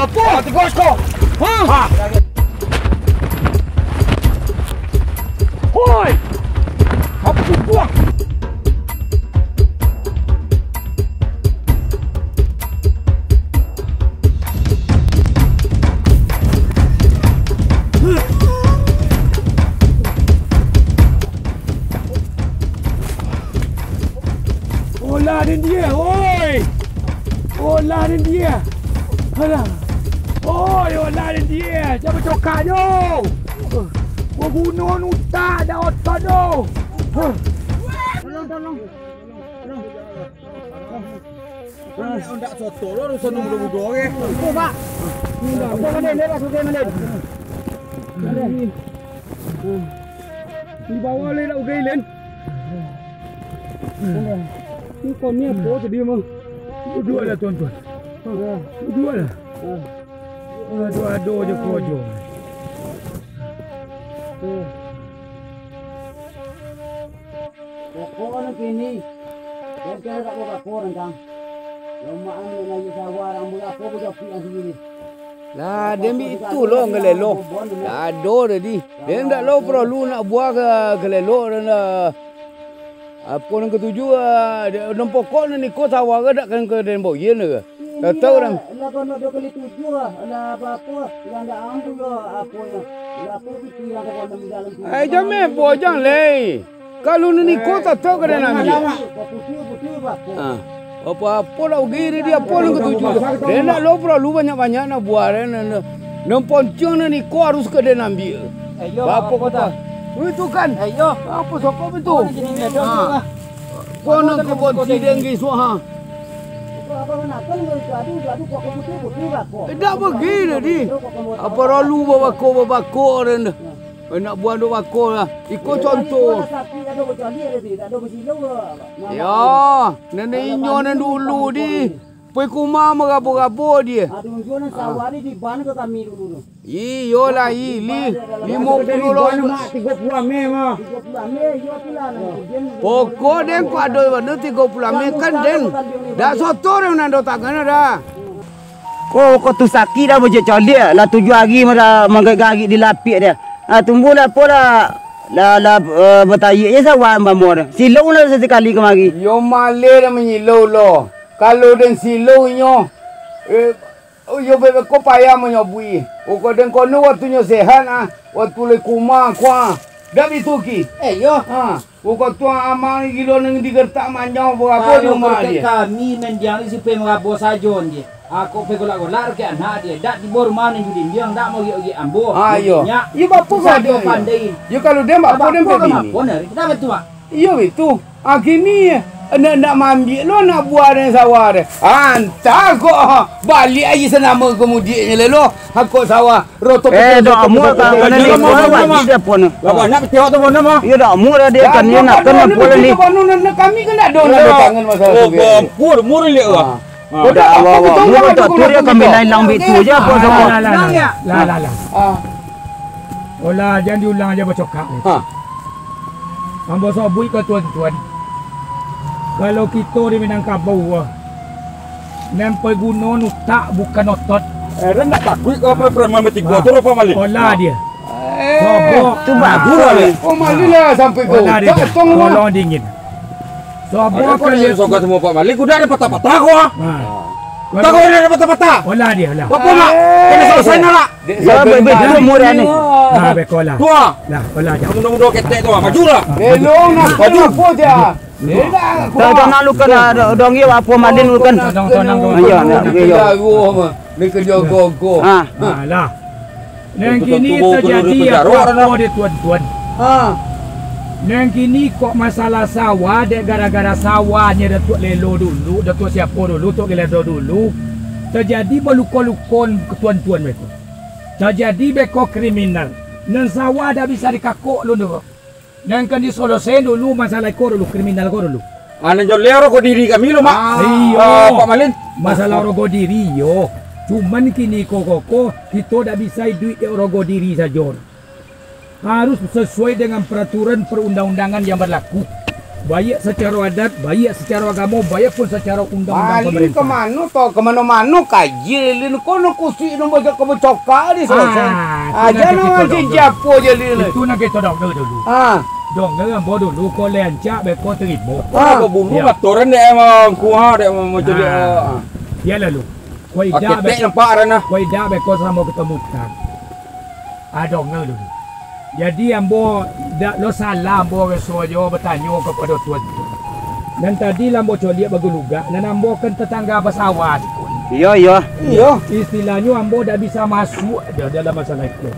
Apa? Tegas kau. Ha. Hoi. Apa tu buang? Olarin dia, oi! Olarin dia! Alah! Oi, olarin dia! Jangan bercokak tu! Gua bunuh nutak dah otot tu! Tolong! Tak soto lah, rusak nombor-nombor ke? Apa, Pak? Apa, Malin? Dia dah selesai, Malin. Di bawah ni nak ugai, Lin. Ni kau ni apa tadi memang? Dua lah tuan-tuan. Dua lah. Dua je kau je. Kau nak kini? Kau kena tak buat kau rencang. Lama ni lagi sawah orang buat kau buat pian sendiri. Lah demi itu lo ngelelo. Lah do tadi. Dia ndak lo perlu nak buat ke lelo dan apa yang ketujuh dan pokok ni kau sawah ke tak kan ke den boyen ke? Tak tahu dah. Lah kau nak 2 kali 7 lah. Lah apa yang dah ambil apa yang. Lah apa fikir yang kau dalam dalam. Ai jameh bojang le. Kalau ni kau tak tahu ke den ambil. Putih apa? Apa lah giri dia apa yang ketujuh. Dia nak lo perlu banyak-banyak nak buat dan nemponcong ni kau harus ke den ambil. Apa kata? Itu kan. Ayo. Apa sokong itu? Kau nak ke buat sidang gitu ha? Apa nak kan gaduh kok putih apa? Tak begini di. Apa lalu bawa kau dan nak buat dua kau lah. Ikut contoh. Ya, nenek inyonan dulu di. Pergi kumah merabur-rabur dia. Aduh, jualan sawah ni di ban ke kami dulu. Iyo lah, 50 lah. 30 Mei mah. 30 Mei, yo pula. Pokok den pada mana 30 Mei kan den. Dah sotor yang nak tangan dah. Kau tu sakit dah macam colik lah 7 hari mara menggagak di lapik dia. Tumbuh lah pola lah bertayik je sawah bamor. Silau lah sesekali kemari. Yo malai dah menyilau lo. Kalau den silau nyo yo bebe ko payah menyobui. Ko den kono waktunya sehat waktu le kuma kwa. Dah bituki. Yo. Ko tua amang gilo nang digertak manjau berapa di rumah dia. Kami mendiang supaya merabur sajon dia. Aku pegolak-golak ke anak dia. Dak di bor mana judi dia dak mau gi ambo. Yo. Yo bapu sajo pandai. Yo kalau dia bapu dia begini. Kenapa tu, Mak? Yo itu. Gini nak ambil lo nak buat dengan sawah dia. Hantar kok balik aja senama kemudiannya lelo. Aku sawah roto dak mu kan ni dia pun. Apa nak tengok tu pun mah? Ya dak mu dia kan dia nak kena pula ni. Kami kan nak don tangan masalah tu. Oh, mur dia ah. Dak mu tak tu dia kami lain lang betu je apa sama. Lah. Olah jangan diulang aja bercokak. Ambo sobui ke tuan-tuan. Kalau kita di Minangkabau nempel gunung tak bukan otot. Ren nak takut ke apa preman mati gua tu apa malik? Olah dia. Tu bagus lah. Oh malilah sampai kau. Olah dia. Tolong dingin. Apa kau ni sokat semua Pak Malik udah ada patah-patah kau. Tak kau ada patah-patah. Olah dia lah. Apa mak? Kena selesai nak. Ya betul murah ni. Bekolah. Tua. Lah, olah je. Mudah-mudah ketek tu majulah. Belong nak maju apa dia? Tak nak lukan dong ye apa madin lukan. Tenang. Ya, Ya, gua ni kerja go. Lah. Nang kini terjadi apa dia tuan-tuan? Nang kini kok masalah sawah dek gara-gara sawahnya Datuk Lelo dulu, Datuk siapa dulu, Datuk Lelo dulu. Terjadi berlukon-lukon ke tuan-tuan mereka. Terjadi beko kriminal. Nang sawah dah bisa dikakuk dulu. Nang kan disoloskan dulu masalah ko dulu, kriminal ko dulu. Anak jolero kau diri kami lo mak. Iyo. Pak Malin. Masalah rogo diri yo. Cuman kini koko kita dah bisa duit rogo diri saja. Harus sesuai dengan peraturan perundang-undangan yang berlaku. Baik secara adat, baik secara agama, baik pun secara undang-undang Malin pemerintah. ke mana to? Ke mana-mana kaji lin kono kusi no baca ke cokak di sana. Aja no japo je lin. Itu nak kita dong dulu. Dong ambo dulu ko lencak be ko terima. Ko bulu matoran dek emang kuah dek mau jadi. Ya lalu. Koi dah be nampak arana. Koi dah be ko sama ketemu kan. Dong dulu. Jadi ambo dak lo salah ambo resojo bertanya kepada tuan. Dan tadi lambo coliak baguluga dan ambo kan tetangga pesawat. Iya. Istilahnya ambo dak bisa masuk dalam masalah itu.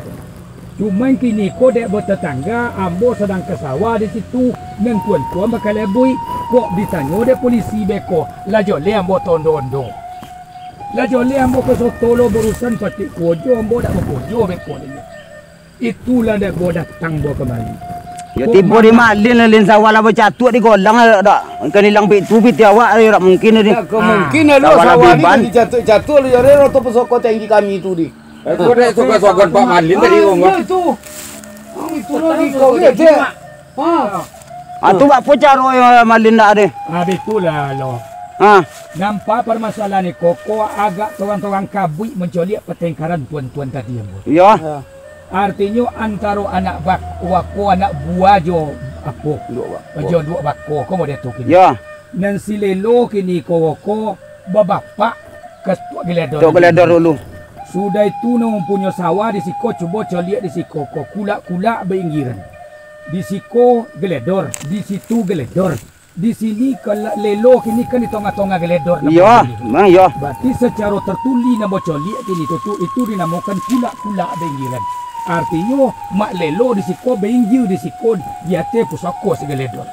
Cuma kini ko dek bertetangga ambo sedang ke sawah di situ nang tuan-tuan bakal lebui kok ditanya dek polisi beko la jole ambo tondo-ondo. La jole ambo ke sotolo berurusan patik kojo ambo dak kojo beko ni. Itulah dek bo datang bo kembali. Ya tiba di malin lin sawah lah bercatut di golang dak. Kan hilang pitu piti awak dak mungkin ni. Kemungkinan lo sawah ni jatuh lu jare roto pesoko tinggi kami itu di. Itu dek suka-suka Pak Malin tadi ngomong. Itu lagi kau dia je. Tu bak pocaro malin dak ada. Betulah lo. Nampak permasalahan ni koko agak orang-orang kabui mencoliak pertengkaran tuan-tuan tadi ambo. Ya. Artinya antara anak wako anak buah jo apa? Jo dua bako ko mo deto kini. Ya. Nan silelo kini ko bapak ketua geledor. Tok geledor dulu. Sudah itu no mempunyai sawah di siko coba coliak di siko ko kulak-kulak beinggiran. Di siko geledor, di situ geledor. Di sini kalau lelo kini kan di tengah-tengah geledor. Ya, memang ya. Berarti secara tertuli nama coliak kini itu dinamakan kulak-kulak beinggiran. Artinya mak lelo di siko benggil di siko dia te pusako segeledor.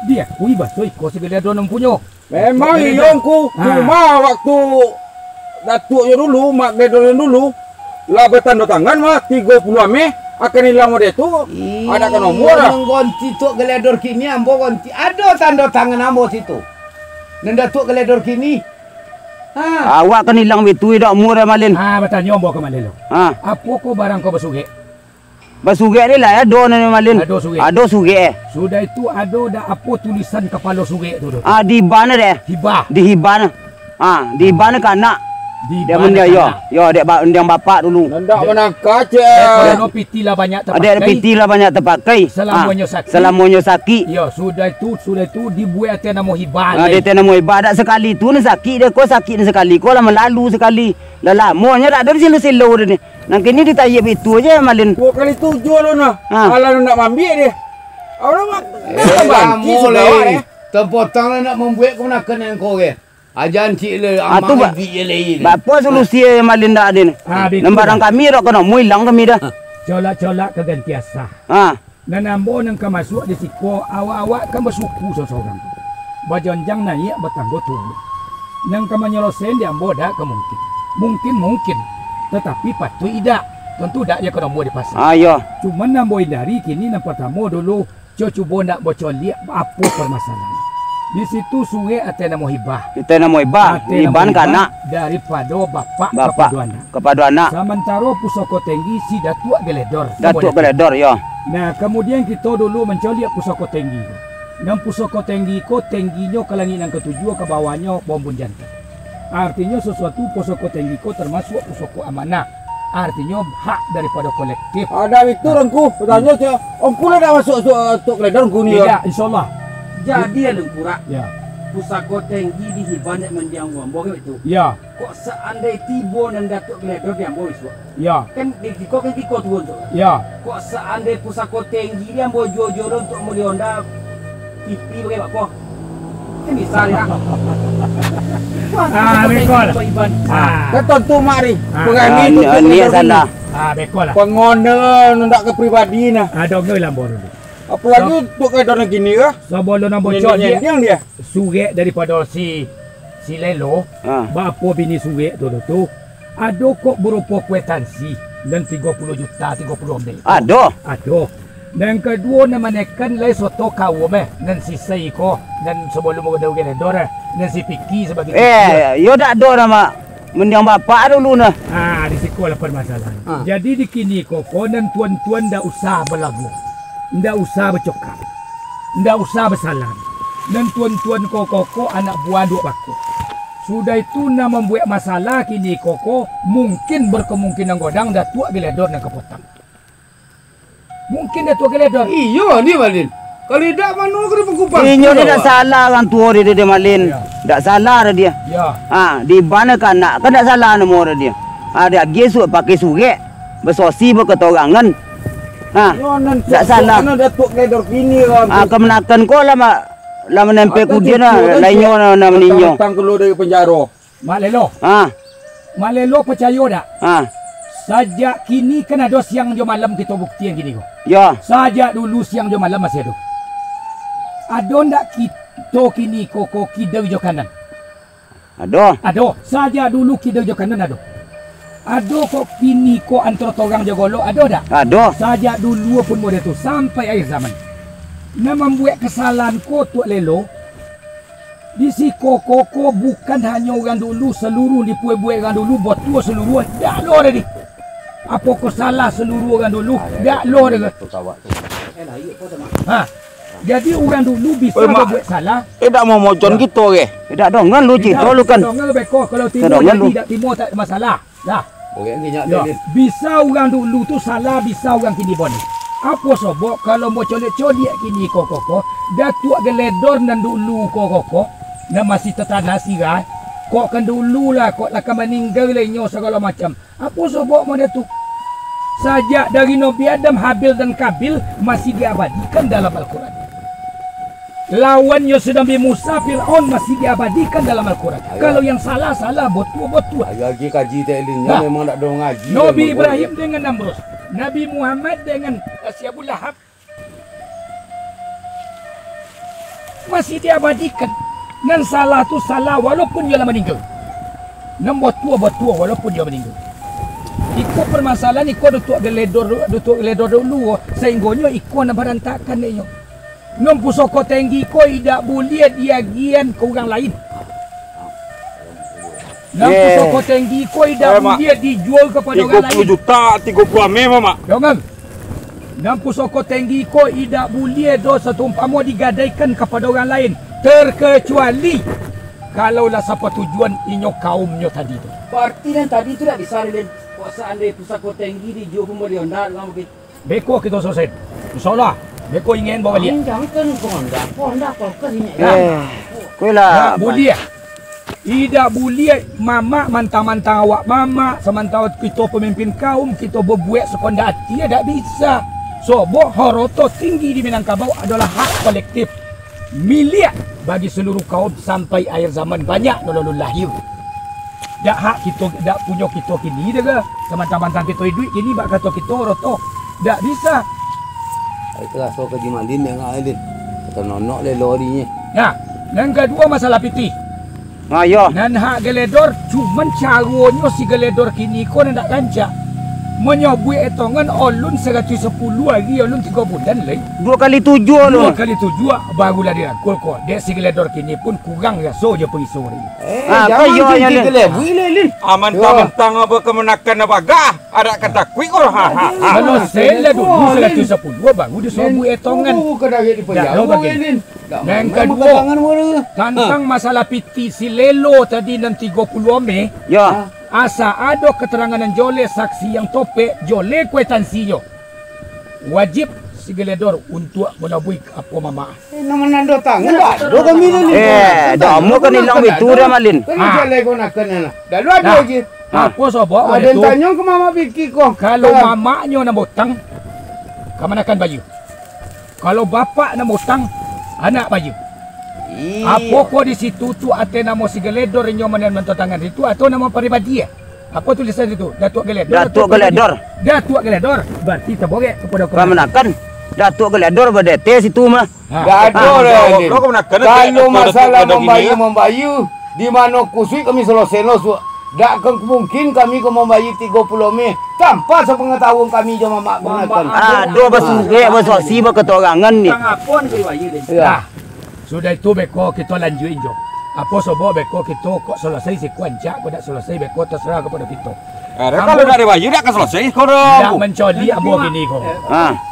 Dia kui baso iko segeledor nampunyo. Memang iyongku cuma waktu datuknya dulu mak geledor dulu lah bertanda tangan mah 30 Mei akan hilang model itu ada kan nomor dah. Gonti tok geledor kini ambo gonti. Ada tanda tangan ambo situ. Dan datuk geledor kini. Awak kan hilang pitu dak murah malin. Bertanya ambo ke malelo. Apa ko barang ko basuge? Basuge ni lah ya do ni malin. Ado suge. Sudah itu ada apa tulisan kepala suge tu. Di bana deh. Hibah. Di hibana. Di bana kana. Dia mendia yo dek yang bapak dulu. Ndak menangkah je. Ada piti lah banyak terpakai. Ada piti lah banyak terpakai. Selamonyo sakit. Ya, sudah itu dibuat atas nama hibah. Dia atas nama hibah dak sekali tu ni sakit dia ko sakit ni sekali. Ko lah melalu sekali. Dah lamonya dak ada silo-silo dia ni. Nang kini ditayap itu aja malin. 2 kali 7 lo nah. Kalau nak ambil dia. Orang mak. Boleh. Tempotang nak membuat kau nak kena kau ke. Ajan cik le amang di lain. Bapa solusi malin dak ada ni. Nambarang kami rak kena muilang kami dah. Colak-colak kegantiasa. Dan ambo nang kemasuk di siko awak-awak kan bersuku seseorang. Bajonjang naik bertanggo tunggu. Nang kemanyelosen di ambo dak kemungkin. Mungkin. Tetapi patu tidak. Tentu dak ya kena buat di pasar. Ya. Cuma ambo hindari kini nang pertama dulu coba nak bocor lihat apa permasalahan. Di situ sungai atas nama hibah. Itu nama hibah. Hiban kana daripada bapak kepada anak. Sementara pusoko tinggi si datuk geledor. Datuk geledor ya. Nah, kemudian kita dulu mencari pusoko tinggi. Dan pusoko tinggi ko tingginya ke langit yang ketujuh ke bawahnya bombon jantan. Artinya sesuatu pusoko tinggi ko termasuk pusoko amanah. Artinya hak daripada kolektif. Ada itu rengku. Bertanya saya, omku dah masuk untuk geledor ku ni. Tidak, insyaallah. Jadi ada kurang. Ya. Pusako tinggi di hiban yang mendiang wambo itu. Ya. Kok seandai tibo dan datuk geledor yang boy so. Ya. Kan dikiko tu tu. Ya. Kok seandai pusako tinggi dia boy jojo untuk melionda pipi bagaimana kok? Kan bisa ya. Bekol. Ketentu mari. Pengani ni salah. Bekol lah. Pengono ndak ke pribadi nah. Ada ngel lambor dulu. Apalagi untuk geledor gini kah? Sebelum nak bocor dia. Suge daripada si lelo. Bapa bini suge tu. Ada kok berupa kwitansi dan 30 juta 30 mil. Ada. Dan kedua nama nekan lai soto kau dan si Saiko dan sebelum ada geledor dan si Piki sebagai yo dak ada nama mendiang bapak dulu nah. Di sekolah permasalahan. Jadi di kini kok dan tuan-tuan dah usah berlagu. Ndak usah bercokak. ndak usah bersalam. Dan tuan-tuan koko anak buah duk baku. Sudah itu nak membuat masalah kini koko mungkin berkemungkinan godang datuk geledor nak kepotang. Mungkin datuk geledor. Iya ni Malin. Kalau tidak mana kena pengkupang. Inyo dia tak salah orang tua dia Malin. Tak salah dia. Ya. Di mana kanak kan tak salah nama dia. Dia gesuk pakai surat. Bersosi berketorangan. Tak salah. Mana datuk geledor kini lah. Kemenakan kau lama nempel kudian lainnya nama ninyo. Datang keluar dari penjara. Mak Lelo. Mak Lelo percaya tak? Sajak kini kan ada siang jam malam kita buktian gini kok. Ya. Sajak dulu siang jam malam masih ada. Ada ndak kita kini koko kidau jo kanan? Ada. Sajak dulu kidau jo kanan ada. Ada kok kini kok antara orang jo golok ada tak? Ada. Sajak dulu pun model tu sampai akhir zaman. Nak membuat kesalahan ko Tok Lelo. Di si koko bukan hanya orang dulu seluruh di buat orang dulu buat tua seluruh dak lo dia. Apa ko salah seluruh orang dulu dak lo dia. Jadi orang dulu bisa buat salah. Tak mau mocon kita ke? Tak dongan lu cerita lu kan. Dongan beko kalau timur jadi tak timur tak ada masalah. Dah. Bisa orang dulu tu salah, bisa orang kini bon. Apa sobok kalau mau colek-colek kini koko datuk geledor dan dulu koko dan masih tetanah sirai kok kan dulu lah kok lah meninggal lainnya segala macam. Apa sobok mau dia tu sajak dari Nabi Adam, Habil dan Kabil masih diabadikan dalam Al-Quran. Lawannya sedang Musa, Fir'aun masih diabadikan dalam Al-Quran. Kalau yang salah betul. Lagi kaji tak elingnya memang tak ada ngaji. Nabi Ibrahim dengan Namrus, Nabi Muhammad dengan Abu Lahab masih diabadikan. Dan salah tu salah walaupun dia meninggal. Dan betul walaupun dia meninggal. Ikut permasalahan ikut datuk geledor dulu sehingga ikut nak berantakan dia. Nom pusoko tinggi ko tidak boleh diagian ke orang lain. Nom pusoko tinggi ko tidak boleh dijual kepada orang lain. 30 juta, 30 Mak. Jangan. Nom pusoko tinggi ko tidak boleh dosa umpama digadaikan kepada orang lain terkecuali kalaulah siapa tujuan inyo kaumnya tadi tu. Berarti dan tadi tu dah disalin kuasaan dari pusako tinggi dijual pembelian dah lama kita. Beko kita selesai. Insyaallah. Beko ingin bawa dia. Jangan konda kau ini. Kuilah. Boleh. Tidak boleh mama mantang-mantang awak mama sementara kita pemimpin kaum kita berbuat sekonda hati tidak bisa. So, horoto tinggi di Minangkabau adalah hak kolektif milik bagi seluruh kaum sampai akhir zaman banyak lalu lahir. Tak hak kita tak punya kita kini dah ke. Sementara kita duit kini bak kata kita horoto. Tak bisa. Itulah so kaji Malin yang Alin. Kata nonok le lorinya. Ya, yang kedua masalah piti. Ya. Dan hak geledor cuma caranya si geledor kini kau nak rancak. Menyabui etongan olun 110 hari olun 3 bulan lain. 2 kali 7 lu. 2 kali 7 barulah dia rangkul kau. Dia si geledor kini pun kurang rasa je pergi sore. Jangan tinggi gelebu Lin. Mentang-mentang apa kemenakan apa gah. Ada kata kuih orang. Kalau saya dulu 110 baru dia sabui etongan. Kedai di penjara Lin. Yang kedua tentang masalah piti si Lelo tadi dan 30 Mei. Ya. Asa ada keterangan dan jole saksi yang topek jole kwetansiyo. Wajib si geledor untuk menabui apa mama. Nama nando tangan dah. Do kami ni. Dah mu kan hilang itu dah Malin. Kan jale ko nak kena. Dah lu ada lagi. Apa sebab ada tanya ke mama Vicky ko. Kalau mamanya nak botang kemanakan bayu. Kalau bapak nak botang anak bayu. Apa kau di situ tu ada nama si geledor yang mana mentangan itu atau nama peribadi ya? Apa tulisan itu? Datuk Geledor. Datuk Geledor. Berarti terborek kepada kau. Kemenakan Datuk Geledor berdete situ mah. Dah ada dah. Kalau masalah membayu di mana kusui kami selesai lo. Tak mungkin kami ke membayu 30 Mei tanpa sepengetahuan kami jom mak kemenakan. Dua bersurat bersosi berketorangan ni. Tangapon ke bayu deh. Sudah itu beko kita lanjutin jo. Apa sebab beko kita kok selesai si kuancak kau tak selesai beko terserah kepada kita. Kalau nak bayu dah akan selesai kau dah mencoli abu gini kau.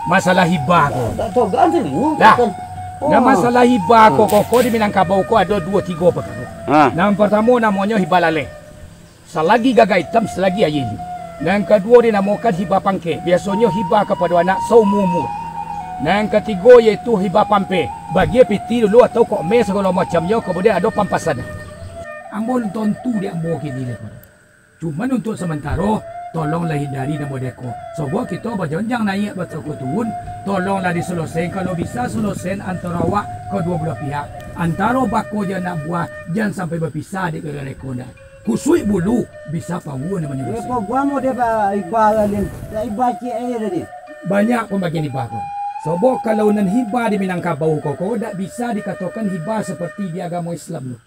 Masalah hibah kau. Tak tahu ganti ni. Dah. Nah masalah hibah koko di Minangkabau ko ada 2-3 perkara. Yang pertama namanya hibah laleh. Selagi gagal hitam, selagi ayili. Yang kedua dinamakan hibah pangke. Biasanya hibah kepada anak seumur. Yang ketiga iaitu hibah pampe. Bagi piti dulu atau kok mes segala macamnya, kemudian ada pampasan. Ambo tentu dia ambo kini lepas. Cuma untuk sementara tolonglah hindari nama deko. Sebab kita berjanjang naik betul turun, tolonglah diselesaikan kalau bisa selesaikan antara awak kedua belah pihak. Antara bako je nak buah, jangan sampai berpisah di kedua deko dah. Kusui bulu bisa pawu namanya. Depa gua mau dia ibah lain. Ibah cik air tadi. Banyak pembagian hibah ko. Sebab kalau nan hibah di Minangkabau koko tak bisa dikatakan hibah seperti di agama Islam tu.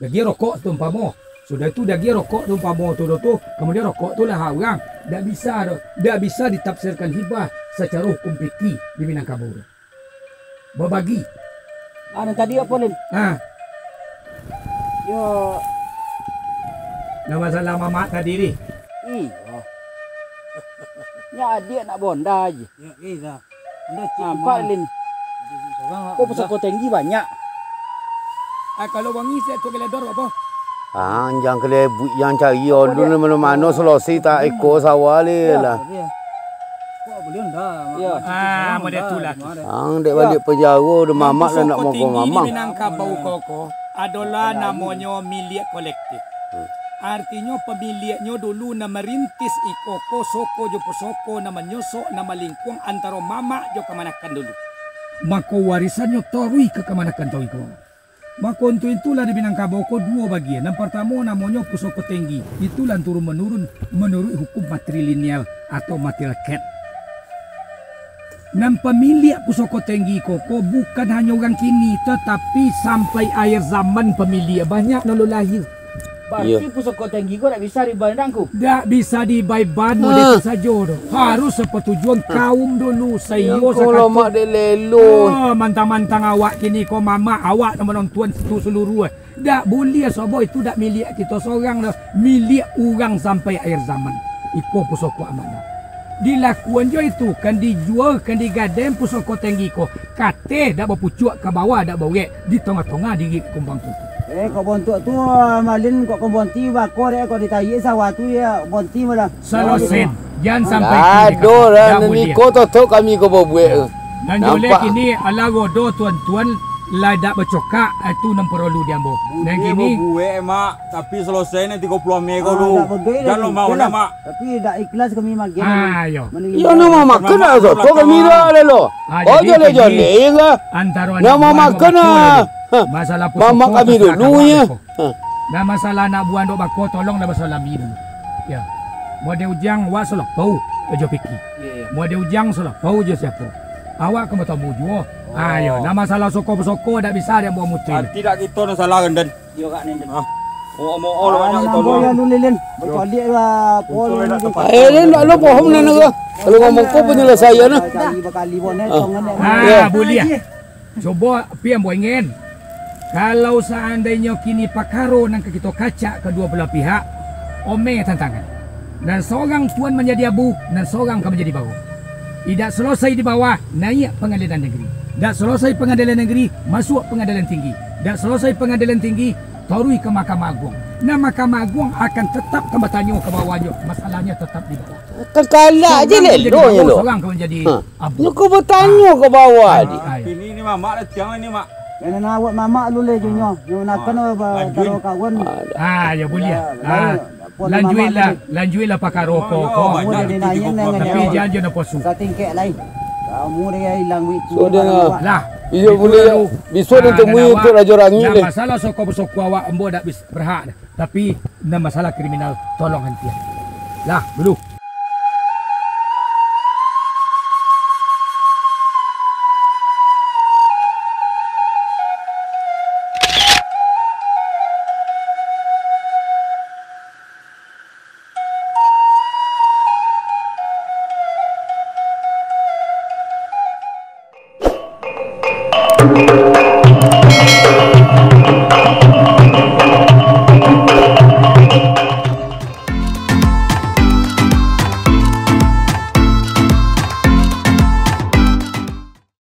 Dagi rokok tu umpama. Sudah itu dagi rokok tu umpama tu kemudian rokok tu lah orang. Tak bisa ditafsirkan hibah secara hukum fikih di Minangkabau. Berbagi. Tadi apa Lin? Yo Nama masalah mamak tadi ni. iya. Ya adik nak bonda aje. Ya iya. Nampak Lin. Kok pesako tinggi banyak. Kalau wangi saya tu keledor apa? Jangan kele yang cari dulu mana-mana selesai tak ekor sawah le lah. Kok boleh dah. Ya. Model tu lah. Dek balik penjara dah mamak lah nak makan mamak. Di Minangkabau koko adalah namanya milik kolektif. Artinya pemiliknya dulu nama merintis ikoko soko jo posoko nama nyosok nama lingkung antara mamak jo kemanakan dulu. Maka warisannya torui ke kemanakan torui ko. Maka untuk itulah di Minangkabau ko 2 bagian. Yang pertama namanya pusoko tinggi. Itulah turun menurun menurut hukum matrilineal atau matriarkat. Dan pemilik pusoko tinggi koko bukan hanya orang kini tetapi sampai akhir zaman pemilik banyak lalu lahir. Berarti pusoko tinggi kau tak bisa dibandangku. Tak bisa dibayban model itu saja. Harus sepertujuan kaum dulu. Saya kalau mak dek lelo. Mantang-mantang awak kini kau mama awak nama orang tuan itu seluruh. Tak boleh sebab itu tak milik kita seorang dah. Milik orang sampai akhir zaman. Iko pusoko amanah. Dilakuan je itu kan dijual kan digadem pusoko tinggi ko. Kate dak berpucuk ke bawah dak bawek di tengah-tengah diri kumbang tu. Kau bontuk tu malin kau bonti bako dia kau ditayi sawah tu ya bonti malah. Selesai. Jangan sampai aduh lah ni kau tahu kami kau buat. Dan oleh kini ala godo tuan-tuan lah dak bercokak itu nam perlu diambo. Dan kini buat mak tapi selesai nanti 30 mei kau dulu. Jangan lo mau nak mak. Tapi dak ikhlas kami makin. Yo. Ya nama makan lah tu kami dah lelo. Oh jale ke? Antara nama makan lah. Masalah mamak kami dulu ya. Dan masalah nak buang dok bako tolonglah masalah mi dulu. Ya. Model ujang wa salah pau aja fikir. Model ujang salah pau je siapa. Awak kena tahu jua. Ayo, nama masalah soko-soko tak bisa dia buat mutil. Tidak kita nak salah dan. Yo kak Nen. Oh banyak kita lu. Ya lu Lin. Bercolik lah pol. Len tak lu faham nan ke? Kalau ngomong kau penyelesaian nah. Kali bon boleh. Coba pian buat ingin. Kalau seandainya kini pakaro nang kita kaca kedua belah pihak, ome tantangan. Dan seorang tuan menjadi abu dan seorang akan menjadi bau. Tidak selesai di bawah, naik pengadilan negeri. Tidak selesai pengadilan negeri, masuk pengadilan tinggi. Tidak selesai pengadilan tinggi, torui ke Mahkamah Agung. Nah Mahkamah Agung akan tetap bertanya ke bawahnya. Masalahnya tetap di bawah. Kekala aja lelonya lo. Seorang akan menjadi abu. Lu kau bertanya ke bawah ni. Ini mamak dah tiang ini mak. Yang nak awak mamak lu le junyo. Yang nak kena taruh kawan. Ya boleh. Lanjuilah pakai rokok. Tapi jangan nak posu. Tingkek lain. Kamu dia hilang duit tu. So dia lah. Ia boleh bisa ditemui untuk Raja Rangi ni. Masalah soko-soko awak embo dak berhak. Tapi masalah kriminal tolong hentikan. Lah dulu.